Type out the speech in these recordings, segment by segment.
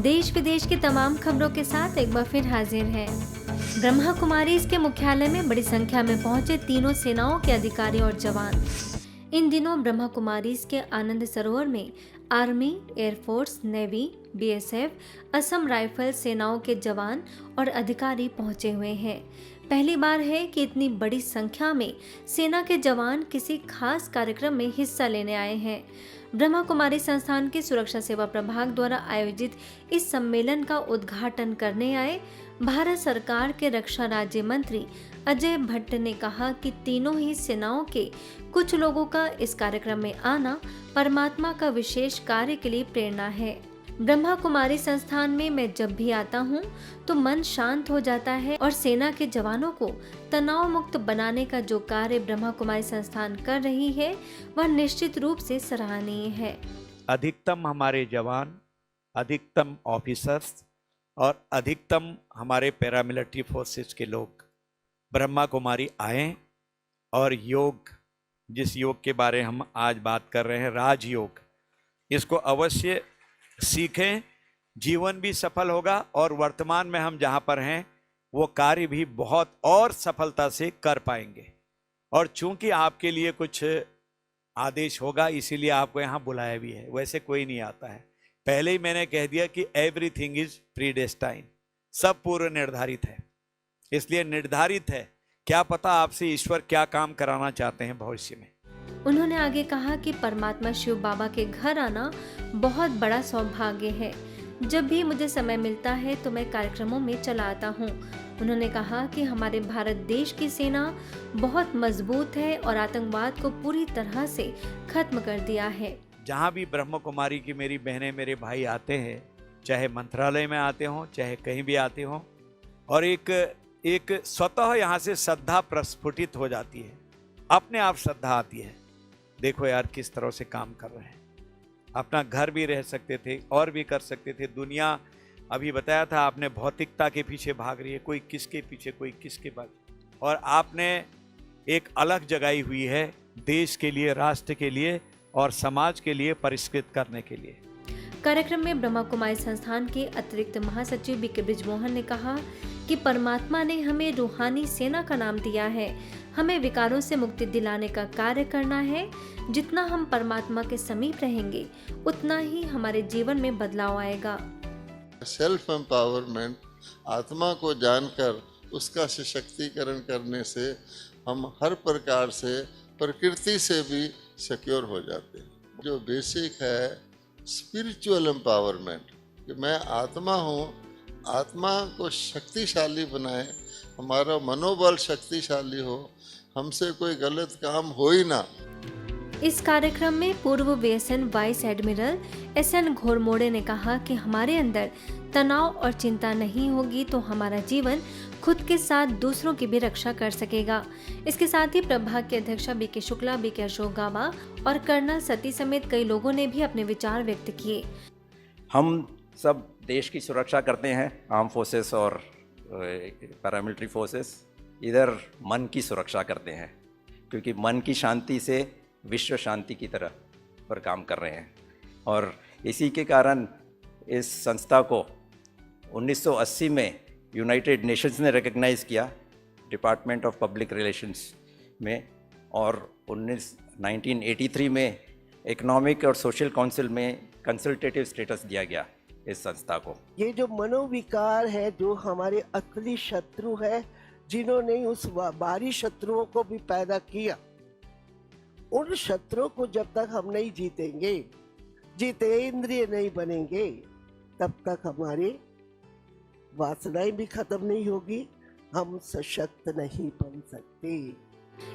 देश विदेश की तमाम खबरों के साथ एक बार फिर हाजिर है। ब्रह्मा कुमारीज के मुख्यालय में बड़ी संख्या में पहुंचे तीनों सेनाओं के अधिकारी और जवान। इन दिनों ब्रह्मा कुमारीज के आनंद सरोवर में army, air force, navy, BSF, Assam rifle सेनाओं के जवान और अधिकारी पहुंचे हुए हैं। पहली बार है कि इतनी बड़ी संख्या में सेना के जवान किसी खास कार्यक्रम में हिस्सा लेने आए हैं। ब्रह्मा कुमारी संस्थान के सुरक्षा सेवा प्रभाग द्वारा आयोजित इस सम्मेलन का उद्घाटन करने आए भारत सरकार के रक्षा राज्य मंत्री अजय भट्ट ने कहा कि तीनों ही सेनाओं के कुछ लोगों का इस कार्यक्रम में आना परमात्मा का विशेष कार्य के लिए प्रेरणा है। ब्रह्मा कुमारी संस्थान में मैं जब भी आता हूँ तो मन शांत हो जाता है और सेना के जवानों को तनाव मुक्त बनाने का जो कार्य ब्रह्मा कुमारी संस्थान कर रही है वह निश्चित रूप से सराहनीय है। अधिकतम हमारे जवान, अधिकतम ऑफिसर्स और अधिकतम हमारे पैरामिलिट्री फोर्सेस के लोग ब्रह्मा कुमारी आए और योग, जिस योग के बारे हम आज बात कर रहे हैं, राजयोग, इसको अवश्य सीखें। जीवन भी सफल होगा और वर्तमान में हम जहाँ पर हैं वो कार्य भी बहुत और सफलता से कर पाएंगे। और चूंकि आपके लिए कुछ आदेश होगा इसीलिए आपको यहाँ बुलाया भी है, वैसे कोई नहीं आता है। पहले ही मैंने कह दिया कि एवरीथिंग इज प्रीडेस्टाइन, सब पूर्व निर्धारित है, इसलिए निर्धारित है। क्या पता आपसे ईश्वर क्या काम कराना चाहते हैं भविष्य में। उन्होंने आगे कहा कि परमात्मा शिव बाबा के घर आना बहुत बड़ा सौभाग्य है। जब भी मुझे समय मिलता है तो मैं कार्यक्रमों में चला आता हूँ। उन्होंने कहा कि हमारे भारत देश की सेना बहुत मजबूत है और आतंकवाद को पूरी तरह से खत्म कर दिया है। जहाँ भी ब्रह्म कुमारी की मेरी बहनें मेरे भाई आते हैं, चाहे मंत्रालय में आते हों चाहे कहीं भी आते हों, और एक स्वतः यहाँ से श्रद्धा प्रस्फुटित हो जाती है, अपने आप श्रद्धा आती है। देखो यार किस तरह से काम कर रहे हैं, अपना घर भी रह सकते थे और भी कर सकते थे। दुनिया अभी बताया था आपने भौतिकता के पीछे भाग रही है, कोई किसके पीछे कोई किसके पास, और आपने एक अलग जगाई हुई है देश के लिए, राष्ट्र के लिए और समाज के लिए परिष्कृत करने के लिए। कार्यक्रम में ब्रह्मा कुमारी संस्थान के अतिरिक्त महासचिव बीके बृजमोहन ने कहा कि परमात्मा ने हमें रूहानी सेना का नाम दिया है। हमें विकारों से मुक्ति दिलाने का कार्य करना है। जितना हम परमात्मा के समीप रहेंगे उतना ही हमारे जीवन में बदलाव आएगा। सेल्फ एम्पावरमेंट, आत्मा को जानकर उसका सशक्तिकरण करने से हम हर प्रकार से प्रकृति से भी सिक्योर हो जाते हैं। जो बेसिक है स्पिरिचुअल एम्पावरमेंट, कि मैं आत्मा हूँ, आत्मा को शक्तिशाली बनाए, हमारा मनोबल शक्तिशाली हो, हमसे कोई गलत काम हो ही ना। इस कार्यक्रम में पूर्व बीएसएन वाइस एडमिरल एसएन घोरमोड़े ने कहा कि हमारे अंदर तनाव और चिंता नहीं होगी तो हमारा जीवन खुद के साथ दूसरों की भी रक्षा कर सकेगा। इसके साथ ही प्रभाग के अध्यक्षा बीके शुक्ला, बीके अशोक गाबा और कर्नल सती समेत कई लोगों ने भी अपने विचार व्यक्त किए। हम सब देश की सुरक्षा करते हैं, आर्म फोर्सेस और पैरामिलिट्री फोर्सेस। इधर मन की सुरक्षा करते हैं, क्योंकि मन की शांति से विश्व शांति की तरह पर काम कर रहे हैं। और इसी के कारण इस संस्था को 1980 में यूनाइटेड नेशंस ने रिकग्नाइज़ किया डिपार्टमेंट ऑफ पब्लिक रिलेशंस में, और 1983 में इकोनॉमिक और सोशल काउंसिल में कंसल्टेटिव स्टेटस दिया गया इस संस्था को। ये जो मनोविकार है, जो हमारे असली शत्रु है, जिन्होंने उस बाहरी शत्रुओं को भी पैदा किया, उन शत्रुओं को जब तक हम नहीं जीतेंगे, जितेंद्रिय नहीं बनेंगे, तब तक हमारी वासनाएं भी खत्म नहीं होगी, हम सशक्त नहीं बन सकते।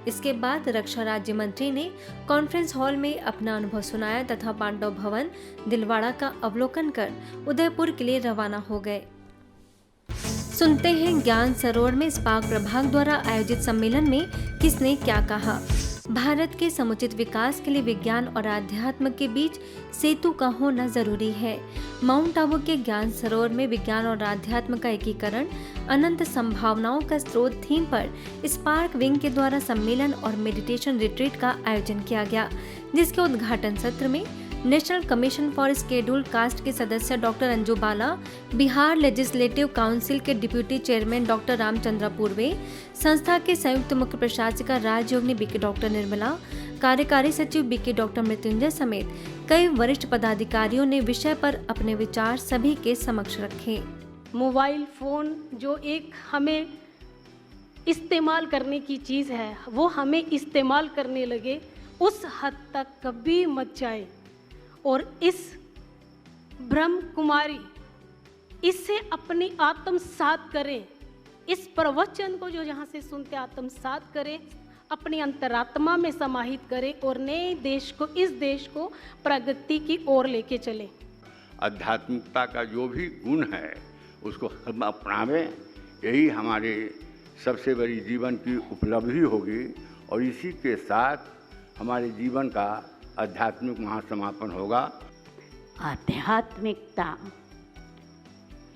इसके बाद रक्षा राज्य मंत्री ने कॉन्फ्रेंस हॉल में अपना अनुभव सुनाया तथा पांडव भवन दिलवाड़ा का अवलोकन कर उदयपुर के लिए रवाना हो गए। सुनते हैं ज्ञान सरोवर में स्पार्क प्रभाग द्वारा आयोजित सम्मेलन में किसने क्या कहा। भारत के समुचित विकास के लिए विज्ञान और आध्यात्म के बीच सेतु का होना जरूरी है। माउंट आबू के ज्ञान सरोवर में विज्ञान और आध्यात्म का एकीकरण, अनंत संभावनाओं का स्रोत थीम पर स्पार्क विंग के द्वारा सम्मेलन और मेडिटेशन रिट्रीट का आयोजन किया गया, जिसके उद्घाटन सत्र में national commission for scheduled caste के सदस्य डॉक्टर अंजू बाला, बिहार लेजिस्लेटिव काउंसिल के deputy chairman doctor Ramchandra Purve, संस्था के संयुक्त मुख्य प्रशासिका राजयोगिनी बीके डॉक्टर निर्मला, कार्यकारी सचिव बीके डॉक्टर मृत्युंजय समेत कई वरिष्ठ पदाधिकारियों ने विषय पर अपने विचार सभी के समक्ष रखे। मोबाइल फ़ोन जो एक हमें इस्तेमाल करने की चीज़ है, वो हमें इस्तेमाल करने लगे उस हद तक कभी मत जाए। और इस ब्रह्म कुमारी, इससे अपनी आत्मसात करें। इस प्रवचन को जो यहाँ से सुनते आत्मसात करें, अपनी अंतरात्मा में समाहित करें और नए देश को, इस देश को प्रगति की ओर लेके चलें। आध्यात्मिकता का जो भी गुण है उसको हम अपनावें, यही हमारे सबसे बड़ी जीवन की उपलब्धि होगी और इसी के साथ हमारे जीवन का आध्यात्मिक महासमापन होगा। आध्यात्मिकता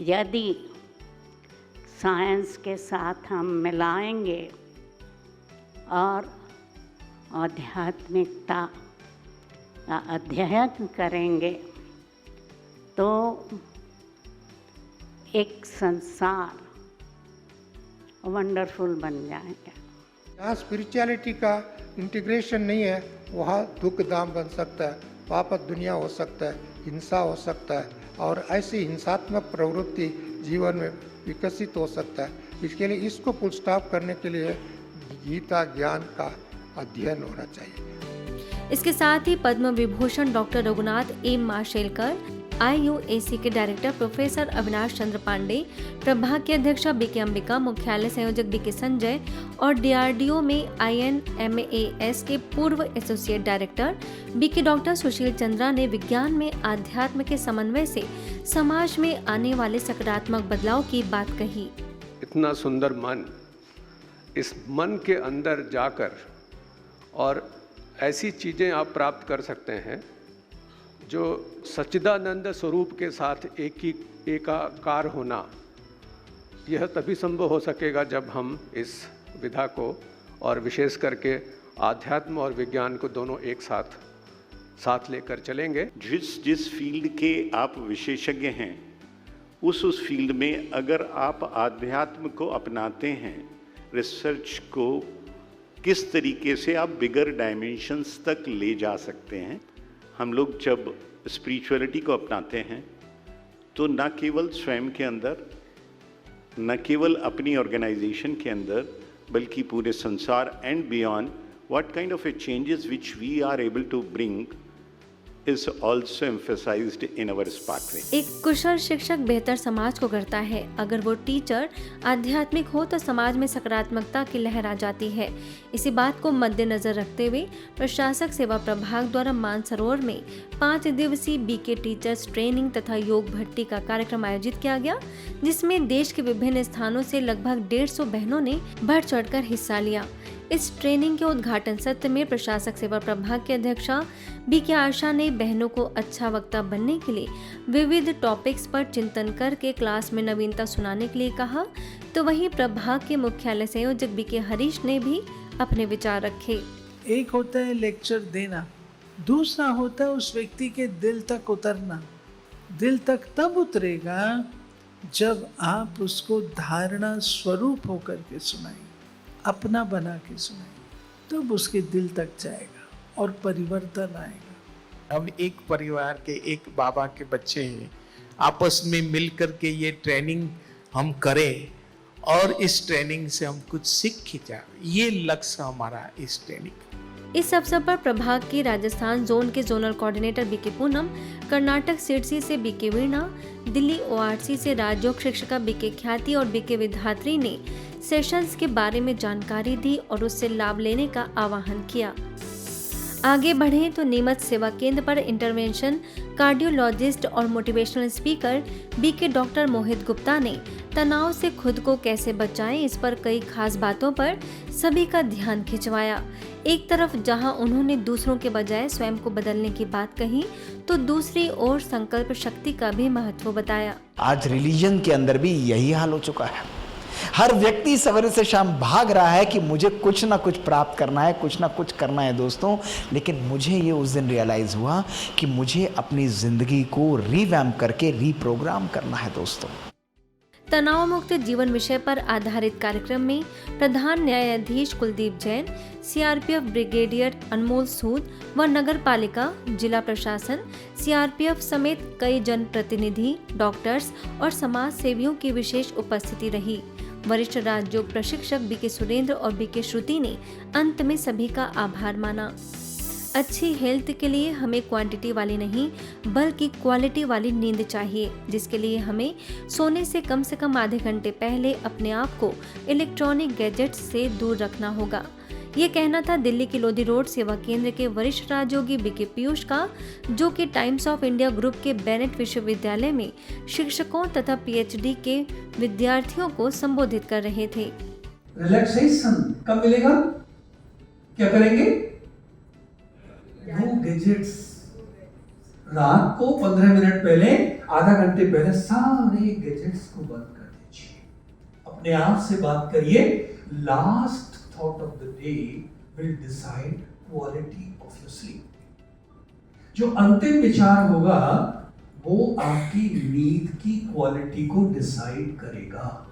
यदि साइंस के साथ हम मिलाएंगे और आध्यात्मिकता का अध्ययन करेंगे तो एक संसार वंडरफुल बन जाएगा। जहाँ स्पिरिचुअलिटी का इंटीग्रेशन नहीं है वहाँ दुख दाम बन सकता है, पाप दुनिया हो सकता है, हिंसा हो सकता है और ऐसी हिंसात्मक प्रवृत्ति जीवन में विकसित हो सकता है। इसके लिए इसको फुल स्टॉप करने के लिए गीता ज्ञान का अध्ययन होना चाहिए। इसके साथ ही Padma Vibhushan doctor Raghunath M Mashelkar, IUAC के डायरेक्टर प्रोफेसर अविनाश चंद्र पांडे, प्रभाग की अध्यक्षा बीके अंबिका, मुख्यालय संयोजक बीके संजय और DRDO में INMAS के पूर्व associate director BK doctor Sushil Chandra ने विज्ञान में आध्यात्म के समन्वय से समाज में आने वाले सकारात्मक बदलाव की बात कही। इतना सुंदर मन, इस मन के अंदर जाकर और ऐसी चीज़ें आप प्राप्त कर सकते हैं जो सच्चिदानंद स्वरूप के साथ एकाकार होना, यह तभी संभव हो सकेगा जब हम इस विधा को और विशेष करके आध्यात्म और विज्ञान को दोनों एक साथ लेकर चलेंगे। जिस फील्ड के आप विशेषज्ञ हैं उस फील्ड में अगर आप आध्यात्म को अपनाते हैं, रिसर्च को किस तरीके से आप बिगर डायमेंशंस तक ले जा सकते हैं। हम लोग जब स्पिरिचुअलिटी को अपनाते हैं तो न केवल स्वयं के अंदर, न केवल अपनी ऑर्गेनाइजेशन के अंदर, बल्कि पूरे संसार and beyond, what kind of a changes which we are able to bring is also emphasized in our pathway. एक कुशल शिक्षक बेहतर समाज को गढ़ता है। अगर वो टीचर आध्यात्मिक हो तो समाज में सकारात्मकता की लहर आ जाती है। इसी बात को मद्देनजर रखते हुए प्रशासक सेवा प्रभाग द्वारा मानसरोवर में 5 दिवसीय बीके टीचर्स ट्रेनिंग तथा योग भर्ती का कार्यक्रम आयोजित किया गया, जिसमें देश के विभिन्न स्थानों से लगभग 150 बहनों ने बढ़ चढ़कर हिस्सा लिया। इस ट्रेनिंग के उद्घाटन सत्र में प्रशासक सेवा प्रभाग की अध्यक्षा बीके आशा ने बहनों को अच्छा वक्ता बनने के लिए विविध टॉपिक्स पर चिंतन करके क्लास में नवीनता सुनाने के लिए कहा, तो वहीं प्रभाग के मुख्यालय संयोजक बीके हरीश ने भी अपने विचार रखे। एक होता है लेक्चर देना, दूसरा होता है उस व्यक्ति के दिल तक उतरना। दिल तक तब उतरेगा जब आप उसको धारणा स्वरूप होकर के सुनाएंगे, अपना बना के सुनाएंगे, तब उसके दिल तक जाएगा और परिवर्तन आएगा। हम एक परिवार के, एक बाबा के बच्चे हैं, आपस में मिलकर के ये ट्रेनिंग हम करें और इस ट्रेनिंग से हम कुछ सीख के जाए, ये लक्ष्य हमारा इस ट्रेनिंग। इस अवसर पर प्रभाग की राजस्थान जोन के zonal coordinator BK Poonam, Karnataka Sirsi से बीके वीणा, दिल्ली ORC से राजयोग शिक्षिका बीके ख्याति और बीके विधात्री ने सेशंस के बारे में जानकारी दी और उससे लाभ लेने का आह्वान किया। आगे बढ़े तो नीमच सेवा केंद्र पर इंटरवेंशन कार्डियोलॉजिस्ट और मोटिवेशनल स्पीकर बीके डॉक्टर मोहित गुप्ता ने तनाव से खुद को कैसे बचाएं, इस पर कई खास बातों पर सभी का ध्यान खिंचवाया। एक तरफ जहां उन्होंने दूसरों के बजाय स्वयं को बदलने की बात कही, तो दूसरी ओर संकल्प शक्ति का भी महत्व बताया। आज रिलीजन के अंदर भी यही हाल हो चुका है हर व्यक्ति सवेरे से शाम भाग रहा है कि मुझे कुछ ना कुछ प्राप्त करना है, कुछ ना कुछ करना है दोस्तों। लेकिन मुझे ये उस दिन रियलाइज़ हुआ कि मुझे अपनी ज़िंदगी को रीवैम्प करके रीप्रोग्राम करना है दोस्तों। तनाव मुक्त जीवन विषय पर आधारित कार्यक्रम में प्रधान न्यायाधीश कुलदीप जैन, सीआरपीएफ ब्रिगेडियर अनमोल सूद व नगर पालिका, जिला प्रशासन, सीआरपीएफ समेत कई जनप्रतिनिधि, डॉक्टर्स और समाज सेवियों की विशेष उपस्थिति रही। वरिष्ठ राजयोग प्रशिक्षक बीके सुरेंद्र और बीके श्रुति ने अंत में सभी का आभार माना। अच्छी हेल्थ के लिए हमें क्वांटिटी वाली नहीं बल्कि क्वालिटी वाली नींद चाहिए, जिसके लिए हमें सोने से कम आधे घंटे पहले अपने आप को इलेक्ट्रॉनिक गैजेट्स से दूर रखना होगा। ये कहना था दिल्ली की लोधी रोड सेवा केंद्र के वरिष्ठ राजयोगी बीके पीयूष का, जो कि टाइम्स ऑफ इंडिया ग्रुप के बेनेट विश्वविद्यालय में शिक्षकों तथा पीएचडी के विद्यार्थियों को संबोधित कर रहे थे। रिलैक्सेशन कब मिलेगा? क्या करेंगे? वो गैजेट्स रात को 15 मिनट पहले, आधा घंटे पहले सारे गैजेट्स को बंद कर दीजिए। अपने आप से बात करिए, last thought of the day will decide quality of your sleep. जो अंतिम विचार होगा वो आपकी नींद की क्वालिटी को डिसाइड करेगा।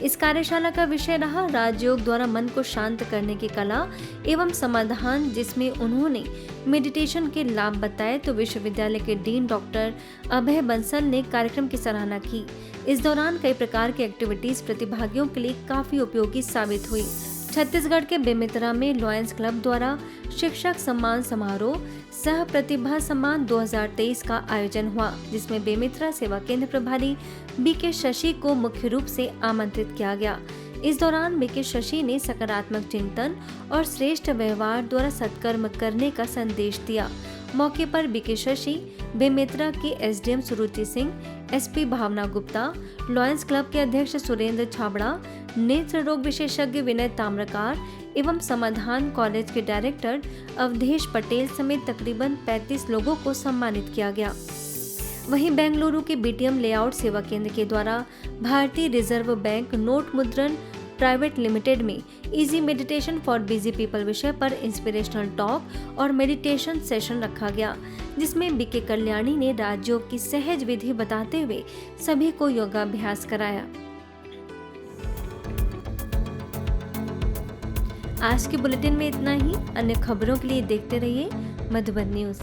इस कार्यशाला का विषय रहा राजयोग द्वारा मन को शांत करने की कला एवं समाधान, जिसमें उन्होंने मेडिटेशन के लाभ बताए तो विश्वविद्यालय के डीन डॉक्टर अभय बंसल ने कार्यक्रम की सराहना की। इस दौरान कई प्रकार की एक्टिविटीज प्रतिभागियों के लिए काफी उपयोगी साबित हुई। छत्तीसगढ़ के बेमेतरा में लॉयंस क्लब द्वारा शिक्षक सम्मान समारोह सह प्रतिभा सम्मान 2023 का आयोजन हुआ, जिसमें बेमेतरा सेवा केंद्र प्रभारी बीके शशि को मुख्य रूप से आमंत्रित किया गया। इस दौरान बीके शशि ने सकारात्मक चिंतन और श्रेष्ठ व्यवहार द्वारा सत्कर्म करने का संदेश दिया। मौके पर बीके शशि, बेमेतरा के एसडीएम सुरुचि सिंह, एसपी भावना गुप्ता, लॉयंस क्लब के अध्यक्ष सुरेंद्र छाबड़ा, नेत्र रोग विशेषज्ञ विनय ताम्रकार एवं समाधान कॉलेज के डायरेक्टर अवधेश पटेल समेत तकरीबन 35 लोगों को सम्मानित किया गया। वहीं बेंगलुरु के बीटीएम लेआउट सेवा केंद्र के द्वारा भारतीय रिजर्व बैंक नोट मुद्रण प्राइवेट लिमिटेड में easy meditation for busy people विषय पर इंस्पिरेशनल टॉक और मेडिटेशन सेशन रखा गया, जिसमें बीके कल्याणी ने राजयोग की सहज विधि बताते हुए सभी को योगाभ्यास कराया। आज के बुलेटिन में इतना ही। अन्य खबरों के लिए देखते रहिए मधुबन न्यूज।